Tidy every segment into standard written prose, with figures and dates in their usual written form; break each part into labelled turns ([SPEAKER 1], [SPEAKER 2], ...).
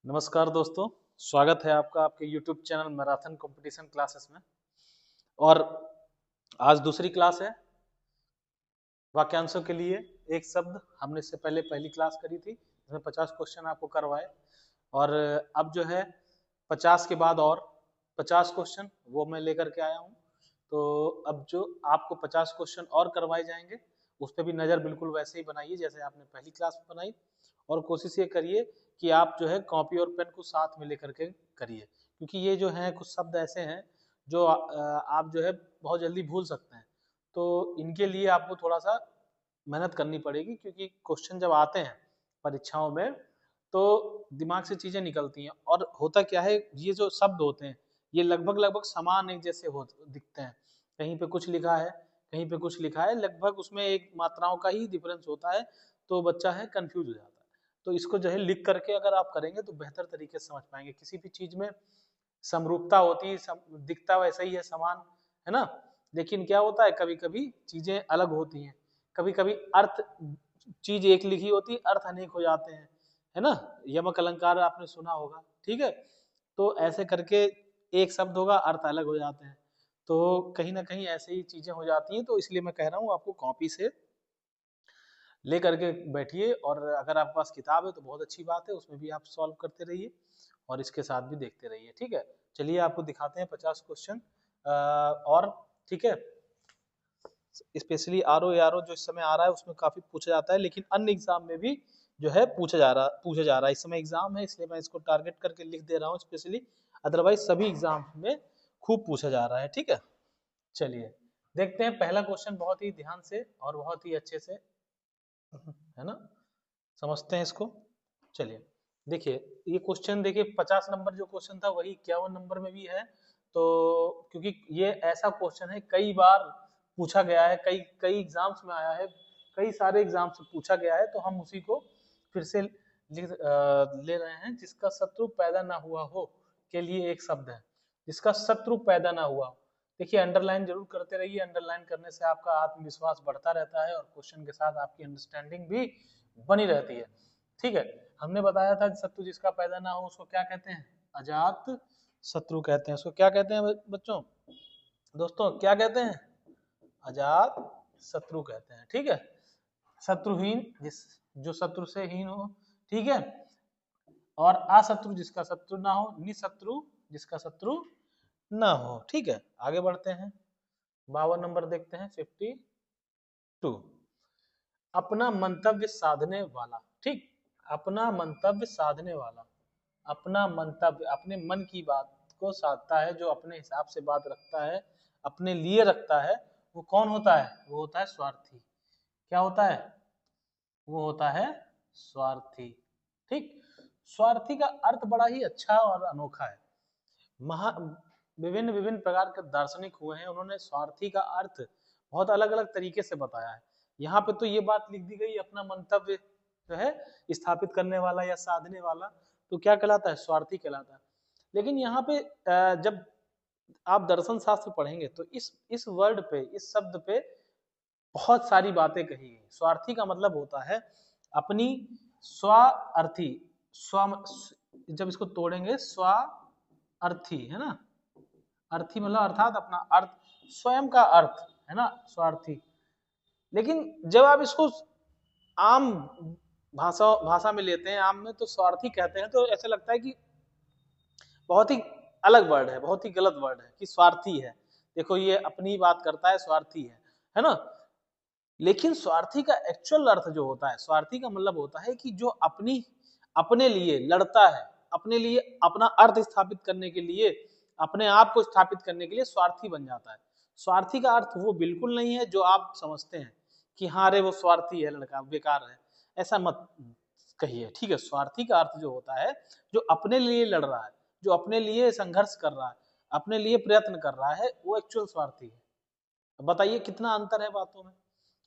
[SPEAKER 1] नमस्कार दोस्तों, स्वागत है आपका आपके YouTube channel marathon competition classes में। और आज दूसरी क्लास है वाक्यांशों के लिए एक शब्द। हमने इससे पहले पहली क्लास करी थी जिसमें 50 क्वेश्चन आपको करवाए, और अब जो है 50 के बाद और 50 क्वेश्चन वो मैं लेकर के आया हूँ। तो अब जो आपको 50 क्वेश्चन और करवाए जाएंगे उस पर भी नज़र बिल्कुल वैसे ही बनाइए जैसे आपने पहली क्लास में बनाई, और कोशिश ये करिए कि आप जो है कॉपी और पेन को साथ में लेकर के करिए, क्योंकि ये जो है कुछ शब्द ऐसे हैं जो आप जो है बहुत जल्दी भूल सकते हैं। तो इनके लिए आपको थोड़ा सा मेहनत करनी पड़ेगी, क्योंकि क्वेश्चन जब आते हैं परीक्षाओं में तो दिमाग से चीजें निकलती हैं। और होता क्या है, ये जो शब्द होते हैं ये लगभग लगभग समान एक जैसे हो दिखते हैं। कहीं पे कुछ लिखा है, कहीं पे कुछ लिखा है, लगभग उसमें एक मात्राओं का ही डिफरेंस होता है, तो बच्चा है कंफ्यूज हो जाता है। तो इसको जो है लिख करके अगर आप करेंगे तो बेहतर तरीके से समझ पाएंगे। किसी भी चीज में समरूपता होती है, दिखता वैसा ही है, समान है ना। लेकिन क्या होता है, कभी कभी चीजें अलग होती हैं, कभी कभी अर्थ, चीज एक लिखी होती है अर्थ अनेक हो जाते हैं, है ना। यमक अलंकार आपने सुना होगा, ठीक है। तो ऐसे करके एक शब्द होगा अर्थ अलग हो जाते हैं, तो कहीं ना कहीं ऐसे ही चीजें हो जाती हैं। तो इसलिए मैं कह रहा हूँ आपको कॉपी से ले करके बैठिए, और अगर आपके पास किताब है तो बहुत अच्छी बात है, उसमें भी आप सॉल्व करते रहिए और इसके साथ भी देखते रहिए, ठीक है। चलिए आपको दिखाते हैं 50 क्वेश्चन और, ठीक है। स्पेशली आर ओ जो इस समय आ रहा है उसमें काफी पूछा जाता है, लेकिन अन्य एग्जाम में भी जो है पूछा जा रहा है। इस समय एग्जाम है इसलिए मैं इसको टारगेट करके लिख दे रहा हूँ स्पेशली, अदरवाइज सभी एग्जाम में खूब पूछा जा रहा है, ठीक है। चलिए देखते हैं पहला क्वेश्चन बहुत ही ध्यान से और बहुत ही अच्छे से, है ना, समझते हैं इसको। चलिए देखिए, ये क्वेश्चन देखिए 50 नंबर जो क्वेश्चन था वही 51 नंबर में भी है। तो क्योंकि ये ऐसा क्वेश्चन है कई बार पूछा गया है, कई कई एग्जाम्स में आया है, कई सारे एग्जाम से पूछा गया है, तो हम उसी को फिर से ले रहे हैं। जिसका शत्रु पैदा ना हुआ हो के लिए एक शब्द है, जिसका शत्रु पैदा ना हुआ हो। देखिए अंडरलाइन जरूर करते रहिए, अंडरलाइन करने से आपका आत्मविश्वास बढ़ता रहता है और क्वेश्चन के साथ आपकी अंडरस्टैंडिंग भी बनी रहती है, ठीक है। हमने बताया था शत्रु जिसका पैदा ना हो उसको क्या कहते हैं, अजात शत्रु कहते हैं। उसको क्या कहते हैं बच्चों, दोस्तों क्या कहते हैं, अजात शत्रु कहते हैं, ठीक है। शत्रुहीन जिस, जो शत्रु से हीन हो, ठीक है। और अशत्रु जिसका शत्रु ना हो, निशत्रु जिसका शत्रु ना हो, ठीक है। आगे बढ़ते हैं, 52 नंबर देखते हैं, 52। अपना मंतव्य साधने वाला, ठीक। अपना मंतव्य साधने वाला, अपना मंतव्य अपने मन की बात को साधता है, जो अपने हिसाब से बात रखता है, अपने लिए रखता है, वो कौन होता है, वो होता है स्वार्थी। क्या होता है, वो होता है स्वार्थी, ठीक। स्वार्थी का अर्थ बड़ा ही अच्छा और अनोखा है। महा विभिन्न विभिन्न प्रकार के दार्शनिक हुए हैं, उन्होंने स्वार्थी का अर्थ बहुत अलग अलग तरीके से बताया है। यहाँ पे तो ये बात लिख दी गई, अपना मंतव्य जो है स्थापित करने वाला या साधने वाला, तो क्या कहलाता है, स्वार्थी कहलाता है। लेकिन यहाँ पे जब आप दर्शन शास्त्र पढ़ेंगे तो इस वर्ड पे, इस शब्द पे बहुत सारी बातें कही गई। स्वार्थी का मतलब होता है अपनी स्वार्थी, स्व, जब इसको तोड़ेंगे स्वार्थी, है ना। अर्थी मतलब अर्थात अपना अर्थ, स्वयं का अर्थ, है ना, स्वार्थी। लेकिन जब आप इसको आम भाषा भाषा में लेते हैं, आम में तो स्वार्थी कहते हैं तो ऐसा लगता है कि बहुत ही अलग वर्ड है, बहुत ही गलत वर्ड है कि स्वार्थी है, देखो ये अपनी बात करता है, स्वार्थी है ना। लेकिन स्वार्थी का एक्चुअल अर्थ जो होता है, स्वार्थी का मतलब होता है कि जो अपने लिए लड़ता है, अपने लिए अपना अर्थ स्थापित करने के लिए, अपने आप को स्थापित करने के लिए स्वार्थी बन जाता है। स्वार्थी का अर्थ वो बिल्कुल नहीं है जो आप समझते हैं कि हाँ रे वो स्वार्थी है, लड़का बेकार है, ऐसा मत कहिए, ठीक है। स्वार्थी का अर्थ जो होता है, जो अपने लिए लड़ रहा है, जो अपने लिए संघर्ष कर रहा है, अपने लिए प्रयत्न कर रहा है, वो एक्चुअल स्वार्थी है। बताइए कितना अंतर है बातों में।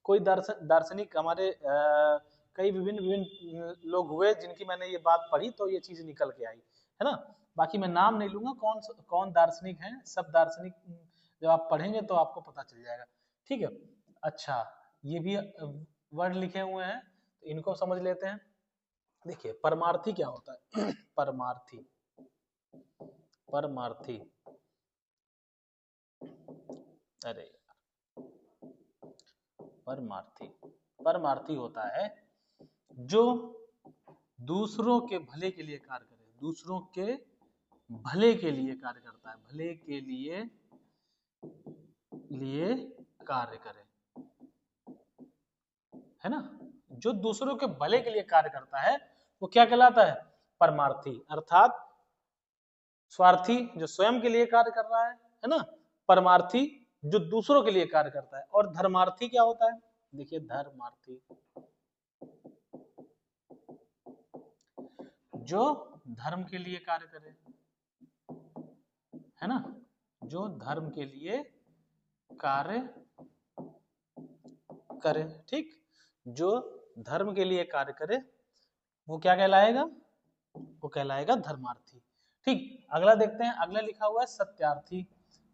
[SPEAKER 1] कोई दार्शनिक हमारे कई विभिन्न विभिन्न लोग हुए जिनकी मैंने ये बात पढ़ी तो ये चीज निकल के आई, है ना। बाकी मैं नाम नहीं लूंगा कौन कौन दार्शनिक हैं, सब दार्शनिक जब आप पढ़ेंगे तो आपको पता चल जाएगा, ठीक है। अच्छा, ये भी वर्ड लिखे हुए हैं तो इनको समझ लेते हैं। देखिए परमार्थी क्या होता है? परमार्थी, परमार्थी, अरे परमार्थी, परमार्थी होता है जो दूसरों के भले के लिए कार्य करे, दूसरों के भले के लिए कार्य करता है, भले के लिए कार्य करे, है ना। जो दूसरों के भले के लिए कार्य करता है वो क्या कहलाता है? परमार्थी। अर्थात स्वार्थी जो स्वयं के लिए कार्य कर रहा है ना। परमार्थी जो दूसरों के लिए कार्य करता है। और धर्मार्थी क्या होता है? देखिए धर्मार्थी जो धर्म के लिए कार्य करे, है ना, जो धर्म के लिए कार्य करे, ठीक, जो धर्म के लिए कार्य करे वो क्या कहलाएगा? वो कहलाएगा धर्मार्थी। ठीक, अगला देखते हैं। अगला लिखा हुआ है सत्यार्थी।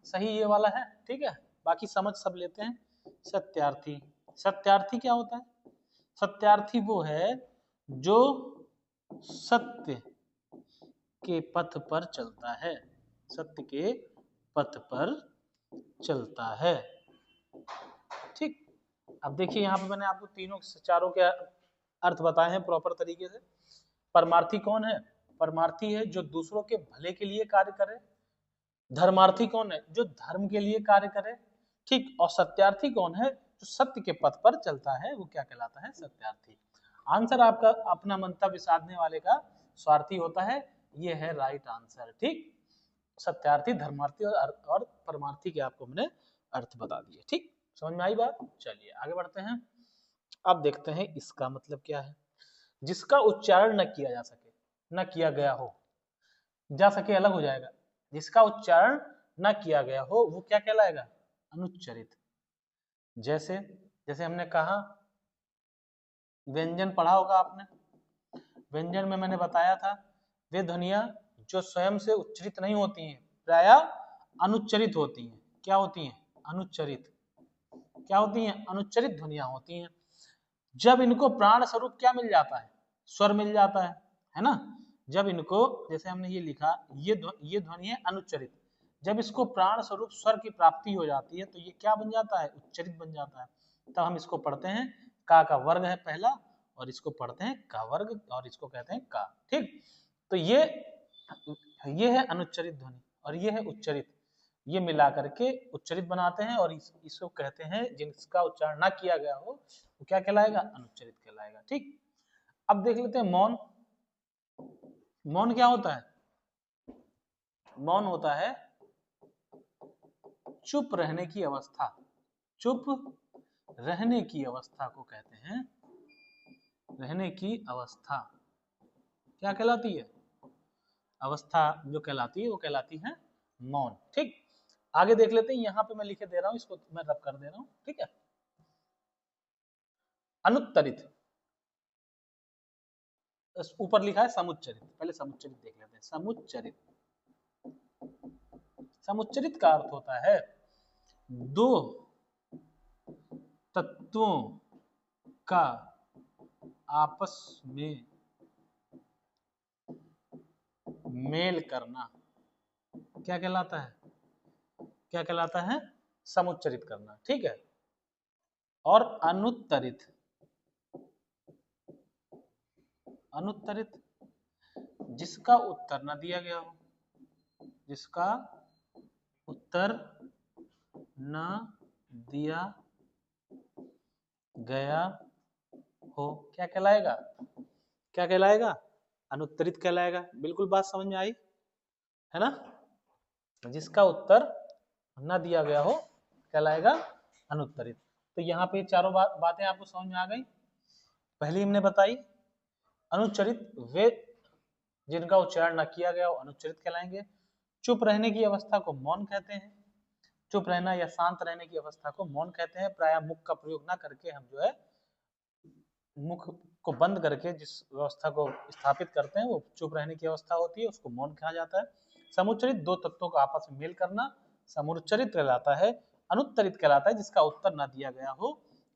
[SPEAKER 1] सही ये वाला है, ठीक है, बाकी समझ सब लेते हैं। सत्यार्थी, सत्यार्थी क्या होता है? सत्यार्थी वो है जो सत्य के पथ पर चलता है, सत्य के पथ पर चलता है, ठीक। अब देखिए यहाँ पे मैंने आपको तीनों चारों के अर्थ बताए हैं प्रॉपर तरीके से। परमार्थी कौन है? परमार्थी है जो दूसरों के भले के लिए कार्य करे। धर्मार्थी कौन है? जो धर्म के लिए कार्य करे, ठीक। और सत्यार्थी कौन है? जो सत्य के पथ पर चलता है, वो क्या कहलाता है? सत्यार्थी। आंसर आपका अपना मंतव्य साधने वाले का स्वार्थी होता है, ये है राइट आंसर, ठीक। सत्यार्थी, धर्मार्थी और परमार्थी के आपको मैंने अर्थ बता दिए, ठीक। समझ में आई बात? चलिए आगे बढ़ते हैं। अब देखते हैं इसका मतलब क्या है। जिसका उच्चारण न किया जा सके, न किया गया हो, जा सके अलग हो जाएगा, जिसका उच्चारण न किया गया हो वो क्या कहलाएगा? अनुच्चरित। जैसे जैसे हमने कहा व्यंजन पढ़ा होगा आपने, व्यंजन में मैंने बताया था वे ध्वनियां जो स्वयं से उच्चरित नहीं होती हैं, प्रायः अनुच्चरित होती हैं। क्या होती हैं? अनुच्चरित। क्या होती हैं? अनुच्चरित ध्वनियां होती हैं। जब इनको प्राण स्वरूप क्या मिल जाता है? स्वर मिल जाता है ना। जब इनको, जैसे हमने ये लिखा, ये ध्वनि है अनुच्चरित। जब इसको प्राण स्वरूप स्वर की प्राप्ति हो जाती है तो ये क्या बन जाता है? उच्चरित बन जाता है। तब हम इसको पढ़ते हैं, का वर्ग है पहला, और इसको पढ़ते हैं का वर्ग, और इसको कहते हैं का, ठीक। तो ये है अनुच्चरित ध्वनि और ये है उच्चरित, ये मिला करके उच्चरित बनाते हैं और इसको कहते हैं, जिसका उच्चारण ना किया गया हो वो क्या कहलाएगा? अनुच्चरित कहलाएगा, ठीक। अब देख लेते हैं मौन। मौन क्या होता है? मौन होता है चुप रहने की अवस्था। चुप रहने की अवस्था को कहते हैं, रहने की अवस्था क्या कहलाती है? अवस्था जो कहलाती है वो कहलाती है मौन, ठीक। आगे देख लेते हैं, यहां पे मैं लिखे दे रहा हूं, इसको मैं रब कर दे रहा हूं, ठीक है। अनुत्तरित, ऊपर लिखा है समुच्चरित, पहले समुच्चरित देख लेते हैं। समुच्चरित, समुच्चरित का अर्थ होता है दो तत्वों का आपस में मेल करना क्या कहलाता है? क्या कहलाता है? समुच्चरित करना, ठीक है। और अनुत्तरित, अनुत्तरित जिसका उत्तर न दिया गया हो, जिसका उत्तर न दिया गया हो क्या कहलाएगा? क्या कहलाएगा? अनुत्तरित कहलाएगा। बिल्कुल बात समझ में आई है ना। जिसका उत्तर न दिया गया हो कहलाएगा अनुत्तरित। तो यहाँ पे चारों बातें आपको समझ में आ गई। पहली हमने बताई अनुच्चरित वे जिनका उच्चारण न किया गया हो अनुच्चरित कहलाएंगे। चुप रहने की अवस्था को मौन कहते हैं। चुप रहना या शांत रहने की अवस्था को मौन कहते हैं। प्रायः मुख का प्रयोग ना करके हम जो है मुख को बंद करके जिस व्यवस्था को स्थापित करते हैं वो चुप रहने की अवस्था होती है, उसको मौन कहा जाता है। समुच्चरित दो तत्वों का आपस में मेल करना समुच्चरित कहलाता है। अनुत्तरित कहलाता है जिसका उत्तर ना दिया गया हो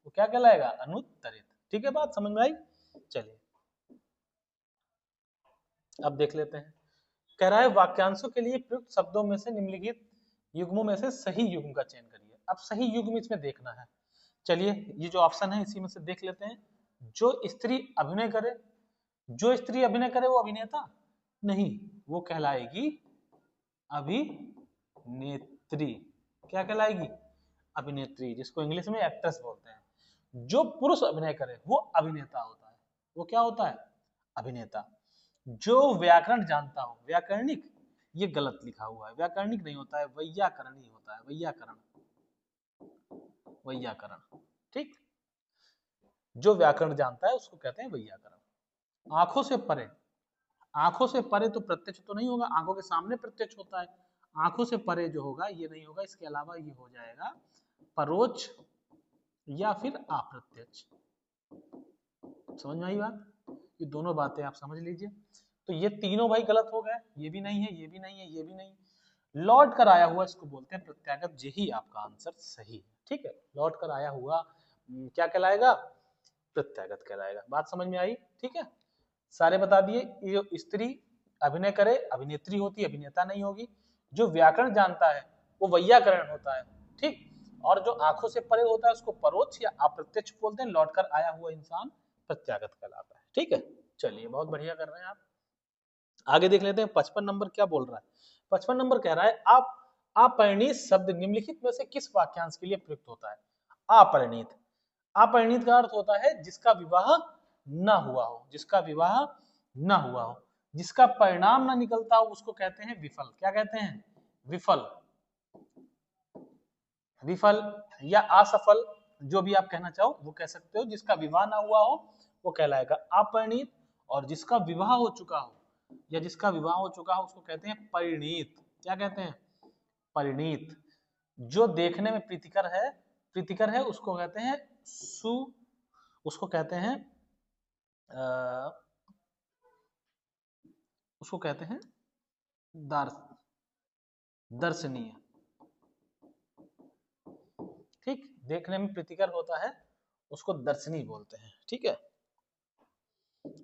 [SPEAKER 1] वो क्या कहलाएगा? अनुत्तरित। ठीक है, बात समझ में आई? चलिए अब देख लेते हैं। कह रहा है वाक्यांशों के लिए प्रयुक्त शब्दों में से निम्नलिखित युग्मों में से सही युग्म का चयन करिए। अब सही युग्म इसमें देखना है। चलिए ये जो ऑप्शन है इसी में से देख लेते हैं। जो स्त्री अभिनय करे, जो स्त्री अभिनय करे वो अभिनेता नहीं, वो कहलाएगी अभिनेत्री। क्या कहलाएगी? अभिनेत्री, जिसको इंग्लिश में एक्ट्रेस बोलते हैं। जो पुरुष अभिनय करे वो अभिनेता होता है। वो क्या होता है? अभिनेता। जो व्याकरण जानता हो, व्याकरणिक, ये गलत लिखा हुआ है, व्याकरणिक नहीं होता है, वैयाकरण ही होता है, वैयाकरण, वैयाकरण। ठीक, जो व्याकरण जानता है उसको कहते हैं वैयाकरण। आंखों से परे, आंखों से परे तो प्रत्यक्ष तो नहीं होगा, आंखों के सामने प्रत्यक्ष होता है। आंखों से परे जो होगा ये नहीं होगा, इसके अलावा ये हो जाएगा परोक्ष या फिर अप्रत्यक्ष। समझ में आई बात? ये दोनों बातें आप समझ लीजिए। तो ये तीनों भाई गलत हो गए, ये भी नहीं है, ये भी नहीं है, ये भी नहीं। लौट कर आया हुआ इसको बोलते हैं प्रत्यागत, यही आपका आंसर सही है। ठीक है, लौट कर आया हुआ क्या कहलाएगा? प्रत्यागत कहलाएगा। बात समझ में आई? ठीक है, सारे बता दिए। ये जो स्त्री अभिनय करे अभिनेत्री होती, अभिनेता नहीं होगी। जो व्याकरण जानता है वो वैयाकरण होता है। ठीक, और जो आंखों से परे होता है उसको परोक्ष या अप्रत्यक्ष बोलते हैं। लौट कर आया हुआ इंसान प्रत्यागत कहलाता है। ठीक है, चलिए बहुत बढ़िया कर रहे हैं आप। आगे देख लेते हैं 55 नंबर क्या बोल रहा है। 55 नंबर कह रहा है आप अपरिणीत शब्द निम्नलिखित में से किस वाक्यांश के लिए प्रयुक्त होता है? अपरिणीत, अपरिणीत का अर्थ होता है जिसका विवाह न हुआ हो, जिसका विवाह न हुआ हो, जिसका परिणाम न निकलता हो, उसको कहते हैं विफल। क्या कहते हैं? विफल, विफल या असफल, जो भी आप कहना चाहो वो कह सकते हो। जिसका विवाह ना हुआ हो वो कहलाएगा अपरिणीत, और जिसका विवाह हो चुका हो या जिसका विवाह हो चुका हो उसको कहते हैं परिणीत। क्या कहते हैं? परिणीत। जो देखने में प्रीतिकर है, प्रीतिकर है, उसको कहते हैं सु, उसको कहते हैं उसको कहते हैं दर्शनीय। ठीक, देखने में प्रीतिकर होता है उसको दर्शनीय बोलते हैं। ठीक है,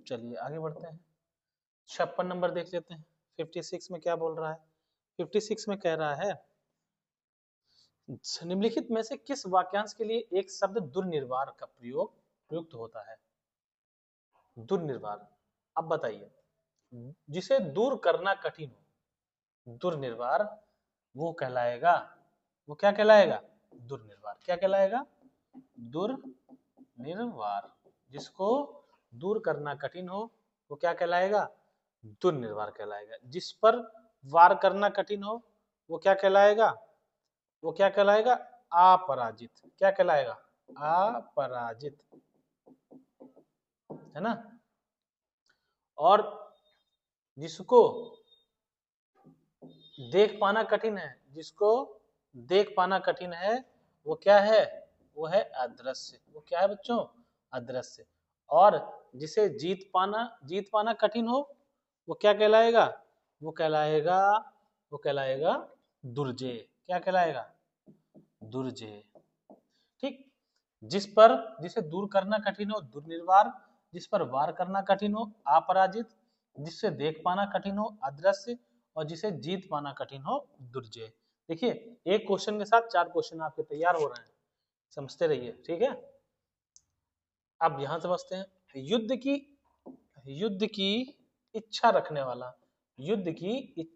[SPEAKER 1] चलिए आगे बढ़ते हैं। 56 नंबर देख लेते हैं। 56 में क्या बोल रहा है? 56 में कह रहा है निम्नलिखित में से किस वाक्यांश के लिए एक शब्द दुर्निर्वार का प्रयोग प्रयुक्त होता है? दुर्निर्वार, अब बताइए। जिसे दूर करना कठिन हो, दुर्निर्वार, वो कहलाएगा, वो क्या कहलाएगा? दुर्निर्वार। क्या कहलाएगा? दुर्निर्वार। जिसको दूर करना कठिन हो वो क्या कहलाएगा? दुर्निर्वार कहलाएगा। जिस पर वार करना कठिन हो वो क्या कहलाएगा? वो क्या कहलाएगा? अपराजित। क्या कहलाएगा? अपराजित, है ना। और जिसको देख पाना कठिन है, जिसको देख पाना कठिन है वो क्या है? वो है अदृश्य। वो क्या है बच्चों? अदृश्य। और जिसे जीत पाना कठिन हो वो क्या कहलाएगा? वो कहलाएगा, वो कहलाएगा दुर्जेय। क्या कहलाएगा? दुर्जेय। ठीक, जिस पर, जिसे दूर करना कठिन हो दुर्निर्वार, जिस पर वार करना कठिन हो अपराजित, जिससे देख पाना कठिन हो अदृश्य, और जिसे जीत पाना कठिन हो दुर्जय। देखिए एक क्वेश्चन के साथ 4 क्वेश्चन आपके तैयार हो रहे हैं, समझते रहिए। ठीक है, अब यहां समझते हैं। युद्ध की इच्छा रखने वाला, युद्ध की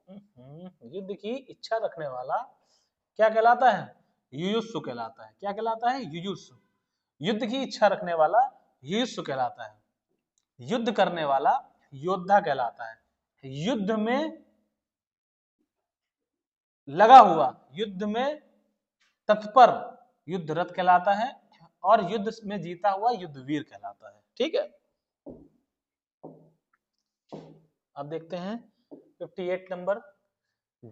[SPEAKER 1] युद्ध की इच्छा रखने वाला क्या कहलाता है? युयुत्सु कहलाता है। क्या कहलाता है? युयुत्सु। युद्ध की इच्छा रखने वाला युयुत्सु कहलाता है। युद्ध करने वाला योद्धा कहलाता है। युद्ध में लगा हुआ, युद्ध में तत्पर युद्धरत कहलाता है, और युद्ध में जीता हुआ युद्धवीर कहलाता है। ठीक है, अब देखते हैं 58 नंबर।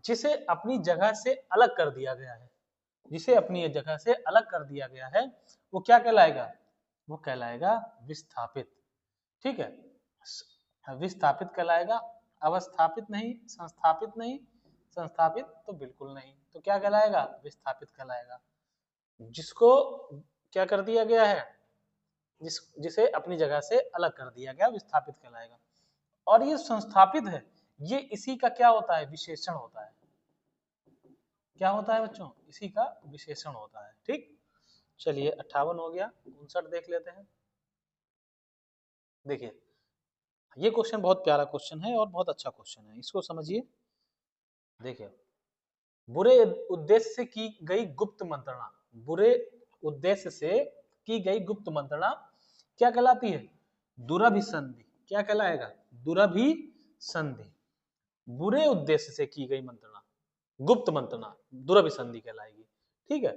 [SPEAKER 1] जिसे अपनी जगह से अलग कर दिया गया है, जिसे अपनी जगह से अलग कर दिया गया है वो क्या कहलाएगा? वो कहलाएगा विस्थापित। ठीक है, विस्थापित कहलाएगा, अवस्थापित नहीं, संस्थापित नहीं, संस्थापित तो बिल्कुल नहीं, तो क्या कहलाएगा? विस्थापित कहलाएगा। जिसको क्या कर दिया गया है? जिसे अपनी जगह से अलग कर दिया गया विस्थापित कहलाएगा। और ये संस्थापित है, ये इसी का क्या होता है, विशेषण होता है। क्या होता है बच्चों, इसी का विशेषण होता है। ठीक, चलिए 58 हो गया, 59 देख लेते हैं। देखिए ये क्वेश्चन बहुत प्यारा क्वेश्चन है और बहुत अच्छा क्वेश्चन है, इसको समझिए। देखिए, बुरे उद्देश्य से की गई गुप्त मंत्रणा, बुरे उद्देश्य से की गई गुप्त मंत्रणा क्या कहलाती है, दुरभिसंधि। क्या कहलाएगा, दुरभिसंधि। बुरे उद्देश्य से की गई मंत्रणा, गुप्त मंत्रणा, दुरभिसंधि कहलाएगी। ठीक है,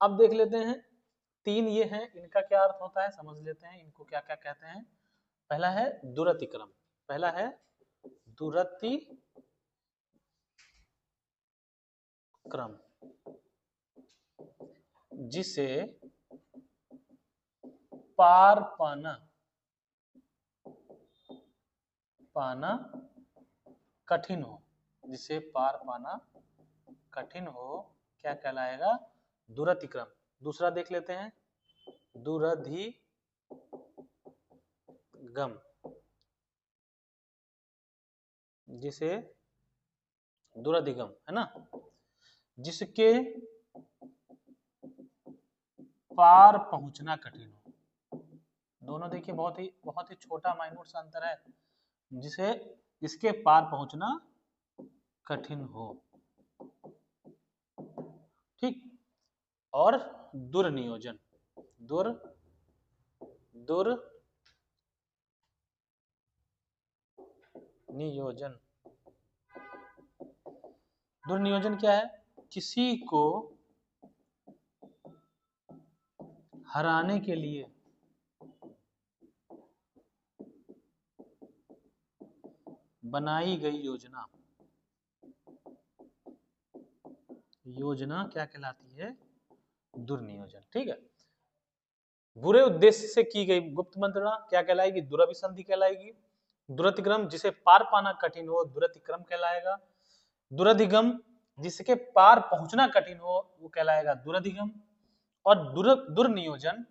[SPEAKER 1] अब देख लेते हैं 3 ये हैं, इनका क्या अर्थ होता है समझ लेते हैं, इनको क्या क्या कहते हैं। पहला है दुरतिक्रम, पहला है दुरतिक्रम, जिसे पार पाना कठिन हो, जिसे पार पाना कठिन हो, क्या कहलाएगा, दुरतिक्रम। दूसरा देख लेते हैं, दुरधिगम, जिसे दुरधिगम है ना, जिसके पार पहुंचना कठिन हो। दोनों देखिए बहुत ही छोटा माइन्यूट सा अंतर है, जिसे इसके पार पहुंचना कठिन हो। ठीक, और दुर्नियोजन, दुर्नियोजन, दुर्नियोजन क्या है, किसी को हराने के लिए बनाई गई योजना, योजना क्या कहलाती है, दुर्नियोजन। ठीक है, बुरे उद्देश्य से की गई गुप्त मंत्रणा क्या कहलाएगी, दुरभिसंधि कहलाएगी। दुरतिक्रम, जिसे पार पाना कठिन हो, दुरतिक्रम कहलाएगा। दुरधिगम, जिसके पार पहुंचना कठिन हो, वो कहलाएगा दुरधिगम। और दुर्नियोजन,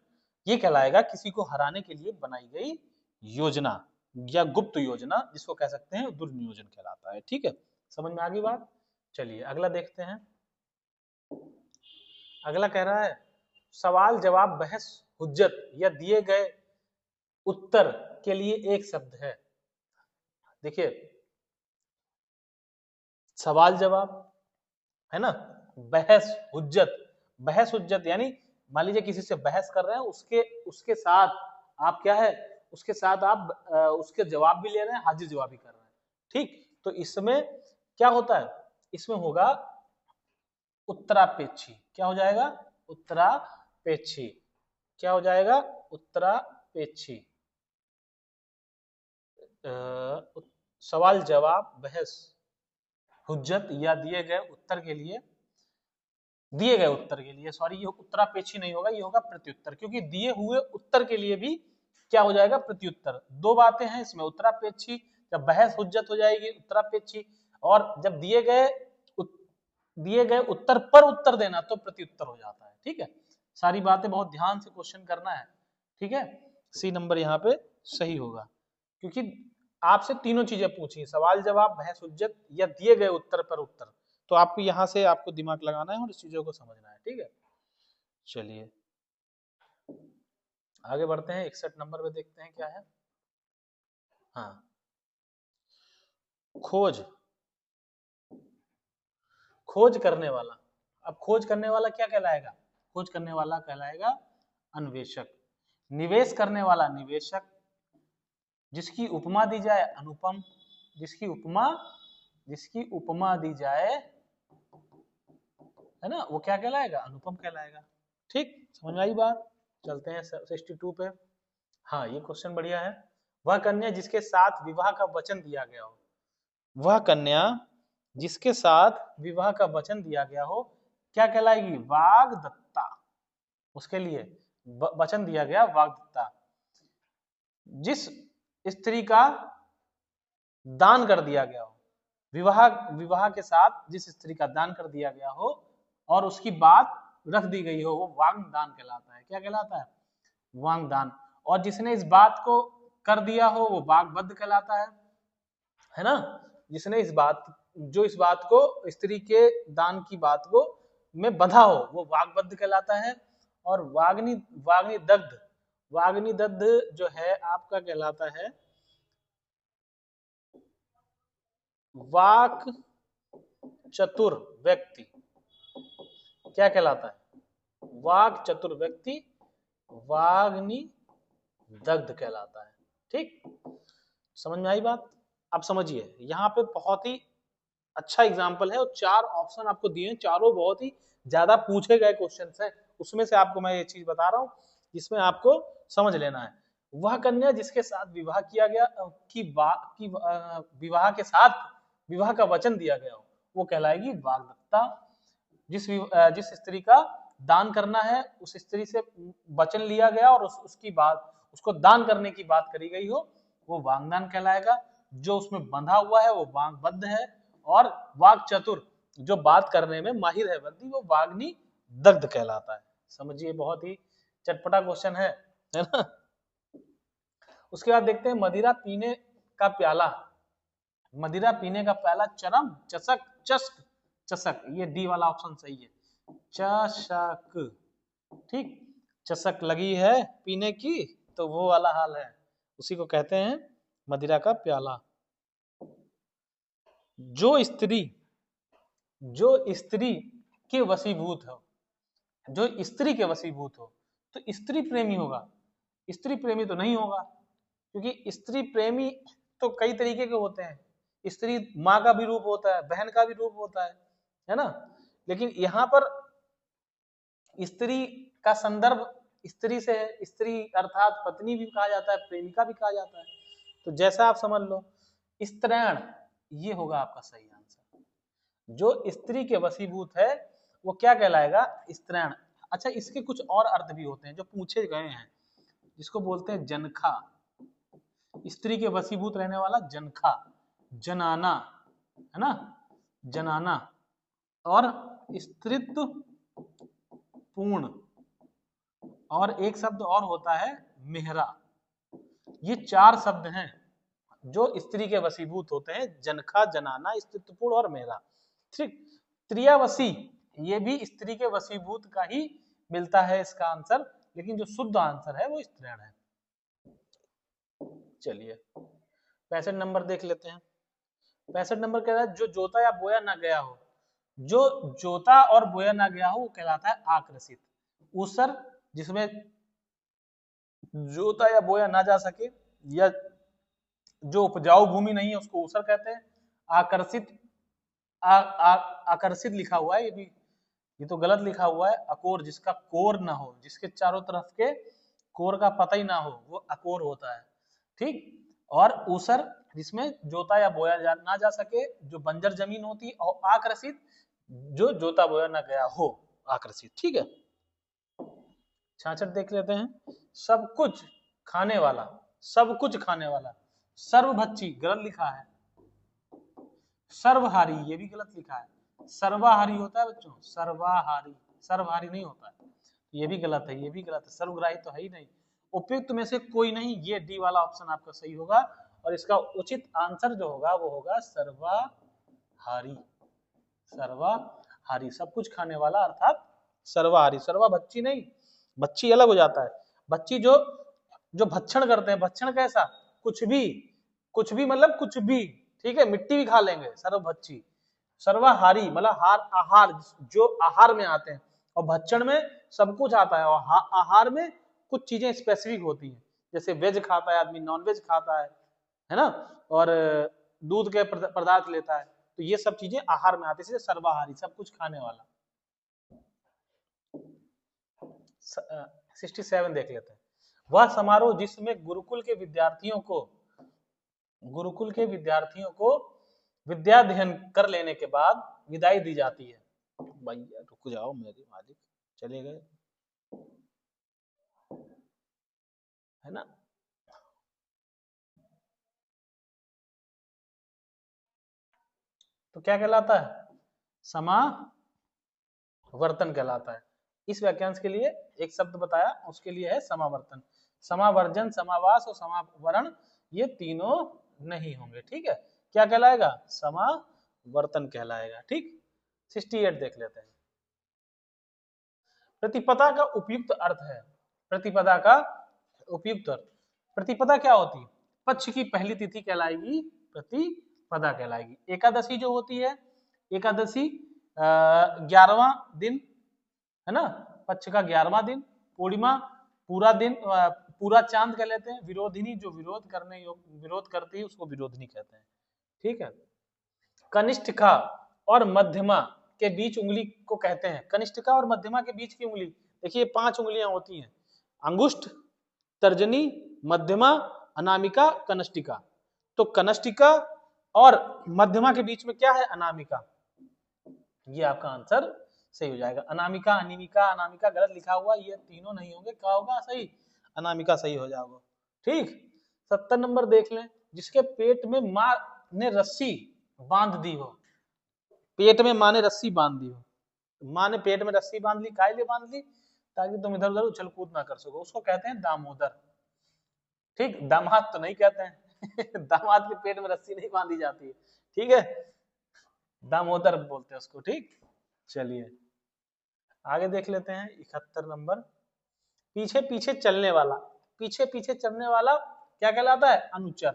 [SPEAKER 1] ये कहलाएगा किसी को हराने के लिए बनाई गई योजना या गुप्त योजना, जिसको कह सकते हैं दुर्नियोजन कहलाता है। ठीक है, समझ में आ गई बात। चलिए अगला देखते हैं। अगला कह रहा है सवाल जवाब बहस हुज्जत या दिए गए उत्तर के लिए एक शब्द है। देखिए सवाल जवाब है ना, बहस हुज्जत, बहस हुज्जत यानी मान लीजिए किसी से बहस कर रहे हैं, उसके उसके साथ आप क्या है, उसके साथ आप उसके जवाब भी ले रहे हैं, हाजिर जवाब भी कर रहे हैं। ठीक, तो इसमें क्या होता है, इसमें होगा उत्तरापेक्षी। क्या हो जाएगा, उत्तरापेक्षी। क्या हो जाएगा, उत्तरापेक्षी। सवाल जवाब बहस हुज्जत या दिए गए उत्तर के लिए, दिए गए उत्तर के लिए, सॉरी ये उत्तरापेक्षी नहीं होगा, ये होगा प्रत्युत्तर, क्योंकि दिए हुए उत्तर के लिए भी क्या हो जाएगा, प्रत्युत्तर। दो बातें हैं इसमें, उत्तरापेक्षी, जब बहस हुज्जत हो जाएगी उत्तरापेक्षी, और जब दिए गए उत्तर पर उत्तर देना तो प्रत्युत्तर हो जाता है। ठीक है, सारी बातें बहुत ध्यान से क्वेश्चन करना है। ठीक है, सी नंबर यहाँ पे सही होगा, क्योंकि आपसे तीनों चीजें पूछी, सवाल जवाब बहस हुज्जत या दिए गए उत्तर पर उत्तर, तो आपको यहाँ से आपको दिमाग लगाना है और इस चीजों को समझना है। ठीक है, चलिए आगे बढ़ते हैं, 61 नंबर पे देखते हैं क्या है। हाँ, खोज, खोज करने वाला। अब खोज करने वाला क्या कहलाएगा, खोज करने वाला कहलाएगा अन्वेषक। निवेश करने वाला निवेशक। जिसकी उपमा दी जाए अनुपम, जिसकी उपमा दी जाए है ना, वो क्या कहलाएगा, अनुपम कहलाएगा। ठीक, समझ में आई बात। चलते हैं 62 पे। हाँ ये क्वेश्चन बढ़िया है। वह कन्या जिसके साथ विवाह का वचन दिया गया हो, वह कन्या जिसके साथ विवाह का वचन दिया गया हो क्या कहलाएगी, वाग्दत्ता। उसके लिए वचन दिया गया वाग्दत्ता। जिस स्त्री का दान कर दिया गया हो, विवाह के साथ जिस स्त्री का दान कर दिया गया हो और उसकी बात रख दी गई हो, वो वाग्दान कहलाता है। क्या कहलाता है, वाग्दान। और जिसने इस बात को कर दिया हो वो वाग्बद्ध कहलाता है। है ना, जिसने इस बात को स्त्री के दान की बात को में बंधा हो वो वाग्बद्ध कहलाता है। और वाग्नी दग्ध जो है आपका कहलाता है वाक चतुर व्यक्ति। क्या कहलाता है? वाक चतुर व्यक्ति वाग्नी दग्ध कहलाता है। ठीक, समझ में आई बात? आप समझिए, यहाँ पे बहुत ही अच्छा एग्जाम्पल है और 4 ऑप्शन आपको दिए हैं, चारों बहुत ही ज्यादा पूछे गए क्वेश्चंस हैं। उसमें से आपको मैं ये चीज बता रहा हूँ जिसमें आपको समझ लेना है। वह कन्या जिसके साथ विवाह किया गया विवाह के साथ विवाह का वचन दिया गया हो वो कहलाएगी वाग्दत्ता। जिस स्त्री का दान करना है उस स्त्री से वचन लिया गया और उसकी बात उसको दान करने की बात करी गई हो वो वाग्दान कहलाएगा। जो उसमें बंधा हुआ है वो वाग्बद्ध है। और वाक चतुर जो बात करने में माहिर है व्यक्ति वो वाग्नी दग्ध कहलाता है। समझिए, बहुत ही चटपटा क्वेश्चन है ना। उसके बाद देखते हैं मदिरा पीने का प्याला। मदिरा पीने का प्याला चरम चषक चस्क चषक, ये डी वाला ऑप्शन सही है, चषक। ठीक, चषक लगी है पीने की तो वो वाला हाल है, उसी को कहते हैं मदिरा का प्याला। जो स्त्री के वशीभूत हो, जो स्त्री के वशीभूत हो तो स्त्री प्रेमी होगा। स्त्री प्रेमी तो नहीं होगा, क्योंकि स्त्री प्रेमी तो कई तरीके के होते हैं। स्त्री माँ का भी रूप होता है, बहन का भी रूप होता है ना। लेकिन यहाँ पर स्त्री का संदर्भ स्त्री से है, स्त्री अर्थात पत्नी भी कहा जाता है, प्रेमिका भी कहा जाता है। तो जैसा आप समझ लो, स्त्रैण ये होगा आपका सही आंसर। जो स्त्री के वशीभूत है वो क्या कहलाएगा? स्त्रैण। अच्छा, इसके कुछ और अर्थ भी होते हैं जो पूछे गए हैं, जिसको बोलते हैं जनखा। स्त्री के वशीभूत रहने वाला जनखा, जनाना, है ना, जनाना। और स्त्रीत्व पूर्ण, और एक शब्द और होता है मेहरा। ये 4 शब्द हैं जो स्त्री के वशीभूत होते हैं, जनखा, जनाना, स्त्रीत्वपूर्ण और मेहरा। ठीक, त्रियावसी ये भी स्त्री के वशीभूत का ही मिलता है इसका आंसर, लेकिन जो शुद्ध आंसर है वो स्त्रीण है। चलिए 65 नंबर देख लेते हैं। 65 नंबर कह रहा है जो जोता या बोया ना गया हो। जो जोता और बोया ना गया हो वो कहलाता है आकृषित। ऊसर जिसमें जोता या बोया ना जा सके या जो उपजाऊ भूमि नहीं है उसको ऊसर कहते हैं। आकर्षित आकर्षित लिखा हुआ है, ये तो गलत लिखा हुआ है। अकोर जिसका कोर ना हो, जिसके चारों तरफ के कोर का पता ही ना हो वो अकोर होता है। ठीक, और ऊसर जिसमें जोता या बोया ना जा सके, जो बंजर जमीन होती है। और आकर्षित जो जोता बोया ना गया हो, आकर्षित। ठीक है, 66 देख लेते हैं। सब कुछ खाने वाला, सब कुछ खाने वाला। सर्वभक्षी गलत लिखा है, सर्वहारी ये भी गलत लिखा है। सर्वाहारी होता है बच्चों, सर्वाहारी, सर्वहारी नहीं होता है, ये भी गलत है, ये भी गलत है। सर्वग्राही तो है ही नहीं। उपयुक्त में से कोई नहीं, ये डी वाला ऑप्शन आपका सही होगा। और इसका उचित आंसर जो होगा वो होगा सर्वाहारी। सर्वाहारी, सब कुछ खाने वाला अर्थात सर्वाहारी। सर्वाभक्षी नहीं, भक्षी अलग हो जाता है। भक्षी जो भक्षण करते हैं। भक्षण कैसा? कुछ भी मतलब कुछ भी, ठीक है, मिट्टी भी खा लेंगे, सर्वभक्षी। सर्वाहारी मतलब आहार, जो आहार में आते हैं। और भक्षण में सब कुछ आता है, और आहार में कुछ चीजें स्पेसिफिक होती हैं, जैसे वेज खाता है आदमी, नॉन वेज खाता है ना, और दूध के पदार्थ लेता है, तो ये सब चीजें आहार में आती है, इसलिए सर्वाहारी, सब कुछ खाने वाला। 67 देख लेते हैं। वह समारोह जिसमें गुरुकुल के विद्यार्थियों को विद्याध्ययन कर लेने के बाद विदाई दी जाती है। भैया रुक जाओ, मेरे मालिक चले गए, है ना। तो क्या कहलाता है? समावर्तन कहलाता है। इस वाक्यांश के लिए एक शब्द बताया, उसके लिए है समावर्तन। समावर्जन, समावास और समावरण ये तीनों नहीं होंगे। ठीक है, क्या कहलाएगा? समावर्तन कहलाएगा। ठीक, 68 देख लेते हैं। प्रतिपदा का उपयुक्त अर्थ है। प्रतिपदा का उपयुक्त अर्थ, प्रतिपदा क्या होती है? पक्ष की पहली तिथि कहलाएगी प्रतिपदा कहलाएगी। एकादशी जो होती है, एकादशी 11वां दिन है ना, पक्ष का 11वां दिन। पूर्णिमा पूरा दिन, पूरा चांद कह लेते हैं। विरोधिनी जो विरोध करती है उसको विरोधिनी कहते हैं। ठीक है। कनिष्ठिका और मध्यमा के बीच उंगली को कहते हैं, कनिष्ठिका और मध्यमा के बीच की उंगली, देखिए 5 उंगलियां होती हैं, अंगुष्ठ, तर्जनी, मध्यमा, अनामिका, कनिष्ठिका। तो कनिष्ठिका और मध्यमा के बीच में क्या है? अनामिका। ये आपका आंसर सही हो जाएगा। अनामिका, अनिमिका, अनामिका गलत लिखा हुआ, ये तीनों नहीं होंगे। क्या होगा सही? अनामिका सही हो जाएगा। ठीक, 70 नंबर देख लें। जिसके पेट में माँ ने रस्सी बांध दी हो, पेट में माँ ने रस्सी बांध दी हो, माँ ने पेट में रस्सी बांध ली, काहे लिए बांध ली? ताकि तुम इधर उधर उछल कूद ना कर सको, उसको कहते हैं दामोदर। ठीक, दामाद तो नहीं कहते हैं दामाद के पेट में रस्सी नहीं बांधी जाती है। ठीक है, दामोदर बोलते हैं उसको। ठीक, चलिए आगे देख लेते हैं। 71 नंबर, पीछे पीछे चलने वाला, पीछे पीछे चलने वाला क्या कहलाता है? अनुचर।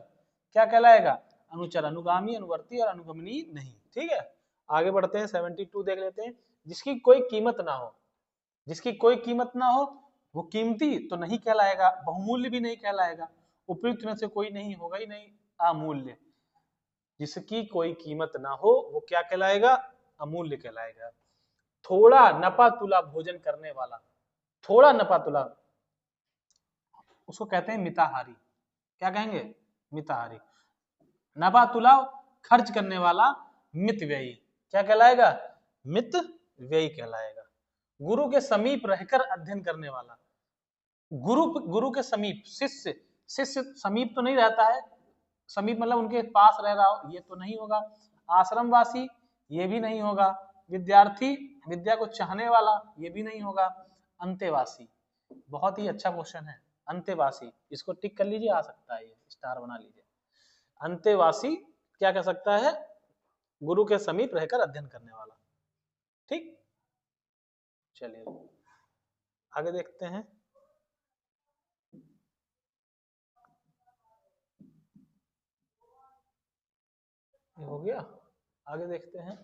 [SPEAKER 1] क्या कहलाएगा? अनुचर। अनुगामी, अनुवर्ती और अनुगमनी नहीं। ठीक है, आगे बढ़ते हैं। 72 देख लेते हैं। जिसकी कोई कीमत ना हो, जिसकी कोई कीमत ना हो वो कीमती तो नहीं कहलाएगा, बहुमूल्य भी नहीं कहलाएगा, उपयुक्त में से कोई नहीं होगा ही नहीं, अमूल्य। जिसकी कोई कीमत ना हो वो क्या कहलाएगा? अमूल्य कहलाएगा। थोड़ा नपा तुला भोजन करने वाला, थोड़ा नपा तुला, उसको कहते हैं मिताहारी। क्या कहेंगे? मिताहारी। नपा तुला खर्च करने वाला मितव्ययी। क्या कहलाएगा? मितव्ययी कहलाएगा। गुरु के समीप रहकर अध्ययन करने वाला, गुरु के समीप, शिष्य, शिष्य समीप तो नहीं रहता है, समीप मतलब उनके पास रह रहा हो, ये तो नहीं होगा। आश्रमवासी, ये भी नहीं होगा। विद्यार्थी, विद्या को चाहने वाला, ये भी नहीं होगा। अंतेवासी, बहुत ही अच्छा क्वेश्चन है। अंतेवासी, इसको टिक कर लीजिए, आ सकता है, ये स्टार बना लीजिए। अंतेवासी क्या कह सकता है? गुरु के समीप रहकर अध्ययन करने वाला। ठीक, चलिए आगे देखते हैं। ये हो गया, आगे देखते हैं।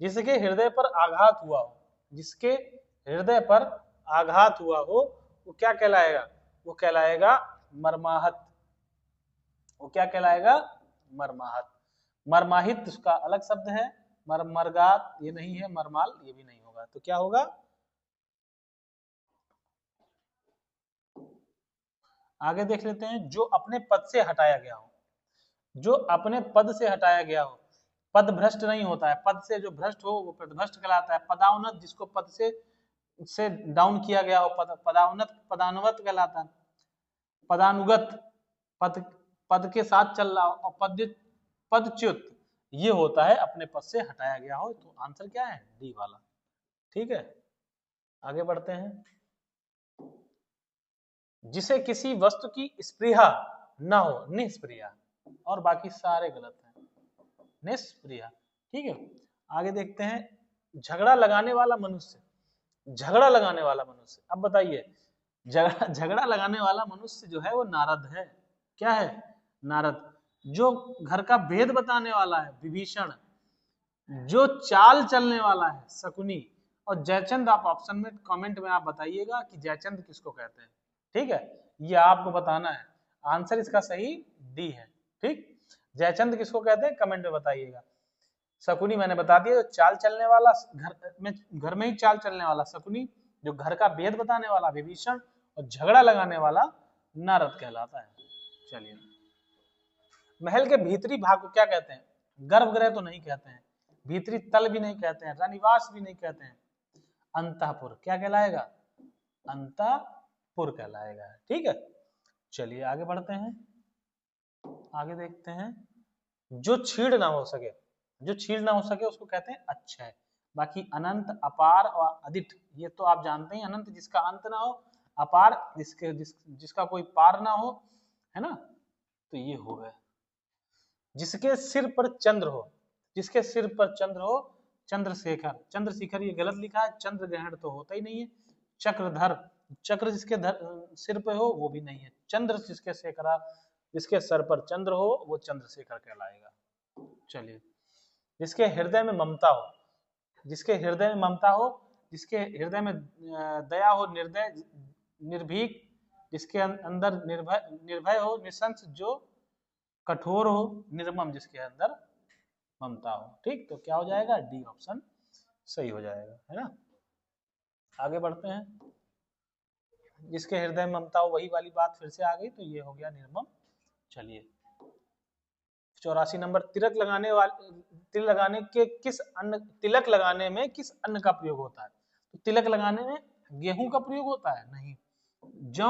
[SPEAKER 1] जिसके हृदय पर आघात हुआ हो, जिसके हृदय पर आघात हुआ हो वो क्या कहलाएगा? वो कहलाएगा मर्माहत। वो क्या कहलाएगा? मर्माहत। मर्माहित उसका अलग शब्द है, मर्गात ये नहीं है, मरमाल ये भी नहीं होगा। तो क्या होगा? आगे देख लेते हैं। जो अपने पद से हटाया गया हो, जो अपने पद से हटाया गया हो, पद भ्रष्ट नहीं होता है, पद से जो भ्रष्ट हो वो पदभ्रष्ट कहलाता है। पदाउन्नत, जिसको पद से डाउन किया गया हो, पदाउन्नत, पदानुगत कहलाता है। पदानुगत, पद पद के साथ चल रहा हो, और पदच्युत ये होता है अपने पद से हटाया गया हो। तो आंसर क्या है? डी वाला। ठीक है, आगे बढ़ते हैं। जिसे किसी वस्तु की स्पृहा न हो, निस्पृहा, और बाकी सारे गलत हैं, निष्प्रिया। ठीक है, आगे देखते हैं। झगड़ा लगाने वाला मनुष्य, झगड़ा लगाने वाला मनुष्य, अब बताइए, झगड़ा लगाने वाला मनुष्य जो है वो नारद है। क्या है? नारद। जो घर का भेद बताने वाला है, विभीषण। जो चाल चलने वाला है, शकुनी। और जयचंद, आप ऑप्शन में कमेंट में आप बताइएगा कि जयचंद किसको कहते हैं। ठीक है, ये आपको बताना है। आंसर इसका सही डी है। ठीक, जयचंद किसको कहते हैं कमेंट में बताइएगा। शकुनी मैंने बता दिया, जो चाल चलने वाला, घर में ही चाल चलने वाला शकुनी। जो घर का भेद बताने वाला विभीषण। और झगड़ा लगाने वाला नारद कहलाता है। चलिए, महल के भीतरी भाग को क्या कहते हैं? गर्भगृह तो नहीं कहते हैं, भीतरी तल भी नहीं कहते हैं, रनिवास भी नहीं कहते हैं, अंतःपुर क्या कहलाएगा? अंतःपुर कहलाएगा। ठीक है, चलिए आगे बढ़ते हैं। आगे देखते हैं। जो छीड़ ना हो सके, जो छीड़ ना हो सके उसको कहते हैं अक्षय। बाकी अनंत, अपार और अदिट ये तो आप जानते हैं। अनंत जिसका अंत ना हो, अपार जिसका कोई पार ना हो, है ना। तो ये हो गया। जिसके सिर पर चंद्र हो, जिसके सिर पर चंद्र हो, चंद्रशेखर। चंद्रशेखर ये गलत लिखा है, चंद्र ग्रहण तो होता ही नहीं है। चक्रधर, चक्र जिसके सिर पे हो वो भी नहीं है। चंद्र जिसके शेखरा, जिसके सर पर चंद्र हो वो चंद्रशेखर कहलाएगा। चलिए, जिसके हृदय में ममता हो, जिसके हृदय में ममता हो, जिसके हृदय में दया हो, निर्दय, निर्भीक, जिसके अंदर निर्भय हो, निसंस, जो कठोर हो, निर्मम, जिसके अंदर ममता हो। ठीक, तो क्या हो जाएगा, डी ऑप्शन सही हो जाएगा, है ना। आगे बढ़ते हैं। जिसके हृदय में ममता हो, वही वाली बात फिर से आ गई, तो ये हो गया निर्मम। चलिए 84 नंबर, तिलक लगाने वाले, तिलक लगाने के किस अन्न, तिलक लगाने में किस अन्न का प्रयोग होता है। तो तिलक लगाने में गेहूं का प्रयोग होता है, नहीं। जौ,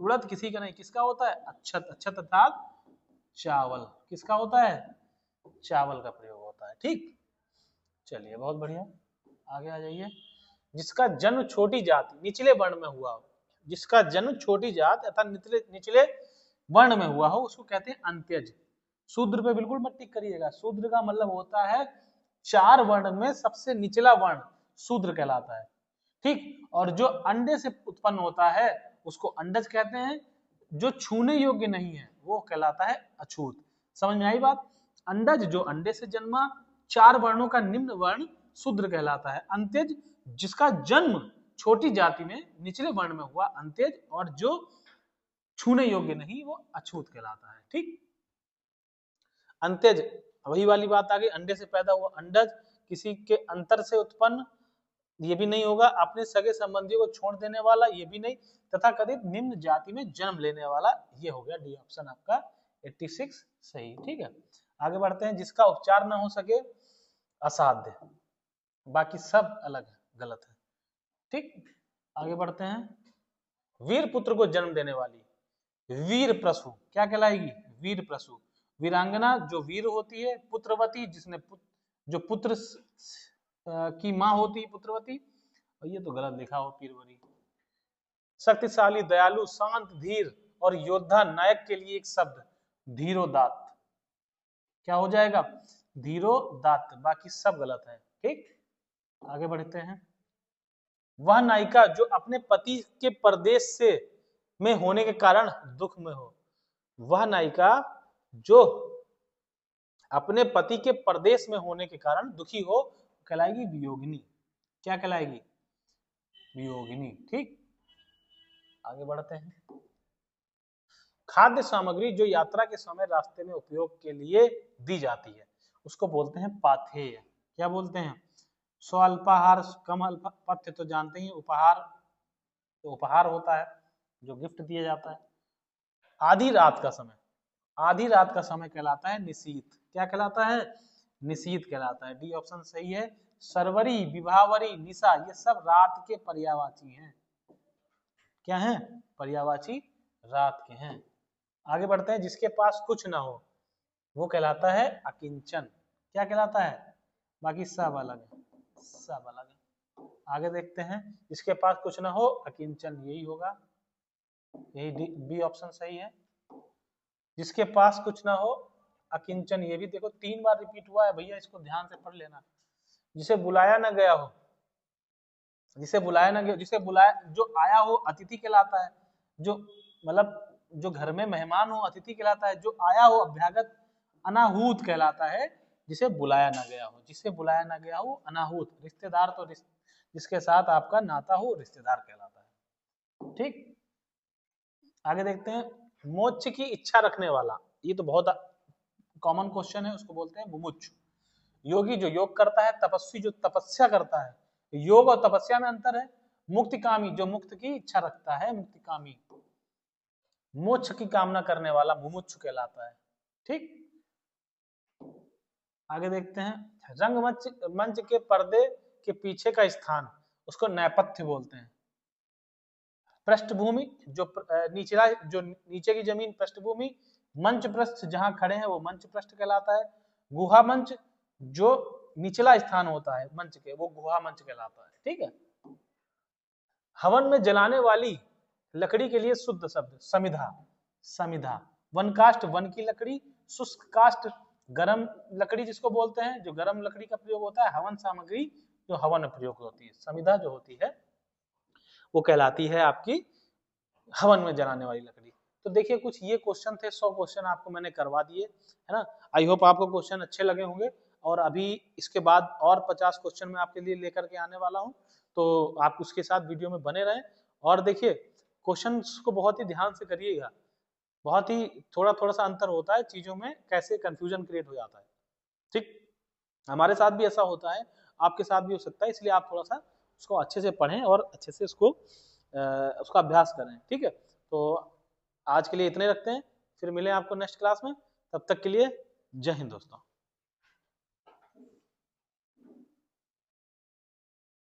[SPEAKER 1] उड़द किसी का नहीं, किसका होता है, अक्षत। अक्षत अर्थात चावल, किसका होता है, चावल का प्रयोग होता है। ठीक, चलिए बहुत बढ़िया, आगे आ जाइए। जिसका जन्म छोटी जाति, निचले वर्ण में हुआ हो, जिसका जन्म छोटी जात अर्थात निचले वर्ण में हुआ हो, उसको कहते हैं अंत्यज। शूद्र पे बिल्कुल मत टिक करिएगा। शूद्र का मतलब होता है 4 वर्ण में सबसे निचला वर्ण शूद्र कहलाता है। ठीक, और जो अंडे से उत्पन्न होता है उसको अंडज कहते हैं। जो छूने योग्य नहीं है वो कहलाता है अछूत। समझ में आई बात। अंडज जो अंडे से जन्मा, 4 वर्णों का निम्न वर्ण शूद्र कहलाता है। अंत्यज जिसका जन्म छोटी जाति में निचले वर्ण में हुआ अंत्यज, और जो छूने योग्य नहीं वो अछूत कहलाता है। ठीक, अंत्यज वही वाली बात आ गई, अंडे से पैदा हुआ अंडज, किसी के अंतर से उत्पन्न ये भी नहीं होगा, अपने सगे संबंधियों को छोड़ देने वाला ये भी नहीं, तथा कथित निम्न जाति में जन्म लेने वाला, ये हो गया डी ऑप्शन आपका 86 सही। ठीक है, आगे बढ़ते हैं। जिसका उपचार ना हो सके, असाध्य, बाकी सब अलग है, गलत है। ठीक, आगे बढ़ते हैं। वीर पुत्र को जन्म देने वाली, वीर प्रसू क्या कहलाएगी, वीर प्रसू। वीरांगना जो वीर होती है, पुत्रवती जिसने जो पुत्र की माँ होती है पुत्रवती, और ये तो गलत लिखा हो पीरवरी। शक्तिशाली, दयालु, शांत, धीर और योद्धा, नायक के लिए एक शब्द धीरोदात्त, क्या हो जाएगा, धीरोदात्त, बाकी सब गलत है। ठीक, आगे बढ़ते हैं। वह नायिका जो अपने पति के परदेश से में होने के कारण दुख में हो, वह नायिका जो अपने पति के परदेश में होने के कारण दुखी हो कहलाएगी वियोगिनी। क्या कहलाएगी, वियोगिनी। ठीक, आगे बढ़ते हैं। खाद्य सामग्री जो यात्रा के समय रास्ते में उपयोग के लिए दी जाती है उसको बोलते हैं पाथेय। क्या बोलते हैं, स्वल्पाहार, कम अल्पापत्य तो जानते ही, उपहार तो उपहार होता है जो गिफ्ट दिया जाता है। आधी रात का समय, आधी रात का समय कहलाता है निशीथ। क्या कहलाता है, निशीथ कहलाता है। डी ऑप्शन सही है। सरवरी, विभावरी, निशा ये सब रात के पर्यायवाची हैं। क्या हैं, पर्यायवाची रात के हैं। आगे बढ़ते हैं। जिसके पास कुछ ना हो वो कहलाता है अकिंचन। क्या कहलाता है, बाकी सब अलग है, सब अलग है। आगे देखते हैं। जिसके पास कुछ ना हो अकिंचन, यही होगा, यही बी ऑप्शन सही है। जिसके पास कुछ ना हो अकिंचन, ये भी देखो 3 बार रिपीट हुआ है भैया, इसको ध्यान से पढ़ लेना। जिसे बुलाया ना गया हो, जिसे बुलाया ना गया, जिसे बुलाया, जो आया हो अतिथि कहलाता है। जो मतलब जो घर में मेहमान हो अतिथि कहलाता है। जो आया हो अभ्यागत अनाहूत कहलाता है। जिसे बुलाया ना गया हो, जिसे बुलाया ना गया हो अनाहूत। रिश्तेदार तो जिसके साथ आपका नाता हो रिश्तेदार कहलाता है। ठीक, आगे देखते हैं। मोक्ष की इच्छा रखने वाला, ये तो बहुत कॉमन क्वेश्चन है, उसको बोलते हैं मुमुक्षु। योगी जो योग करता है, तपस्वी जो तपस्या करता है, योग और तपस्या में अंतर है। मुक्तिकामी जो मुक्त की इच्छा रखता है, मुक्तिकामी। मोक्ष की कामना करने वाला मुमुक्षु कहलाता है। ठीक, आगे देखते हैं। रंगमंच, मंच के पर्दे के पीछे का स्थान उसको नेपथ्य बोलते हैं। पृष्ठभूमि जो निचला, जो नीचे की जमीन पृष्ठभूमि। मंच पृष्ठ जहां खड़े हैं वो मंच पृष्ठ कहलाता है। गुहा मंच जो निचला स्थान होता है मंच के, वो गुहा मंच कहलाता है। ठीक है, हवन में जलाने वाली लकड़ी के लिए शुद्ध शब्द समिधा, समिधा। वन काष्ठ वन की लकड़ी, शुष्क काष्ठ गरम लकड़ी जिसको बोलते हैं, जो गरम लकड़ी का प्रयोग होता है, हवन सामग्री जो हवन में प्रयोग होती है, समिधा जो होती है वो कहलाती है आपकी हवन में जलाने वाली लकड़ी। तो देखिए कुछ ये क्वेश्चन थे, 100 क्वेश्चन आपको मैंने करवा दिए, है ना। आई होप आपको क्वेश्चन अच्छे लगे होंगे, और अभी इसके बाद और 50 क्वेश्चन मैं आपके लिए लेकर के आने वाला हूँ, तो आप उसके साथ वीडियो में बने रहें। और देखिए क्वेश्चंस को बहुत ही ध्यान से करिएगा, बहुत ही थोड़ा थोड़ा सा अंतर होता है चीजों में, कैसे कंफ्यूजन क्रिएट हो जाता है, ठीक। हमारे साथ भी ऐसा होता है, आपके साथ भी हो सकता है, इसलिए आप थोड़ा सा उसको अच्छे से पढ़ें और अच्छे से उसका अभ्यास करें, ठीक है। तो आज के लिए इतने रखते हैं, फिर मिलें आपको नेक्स्ट क्लास में, तब तक के लिए जय हिंद दोस्तों।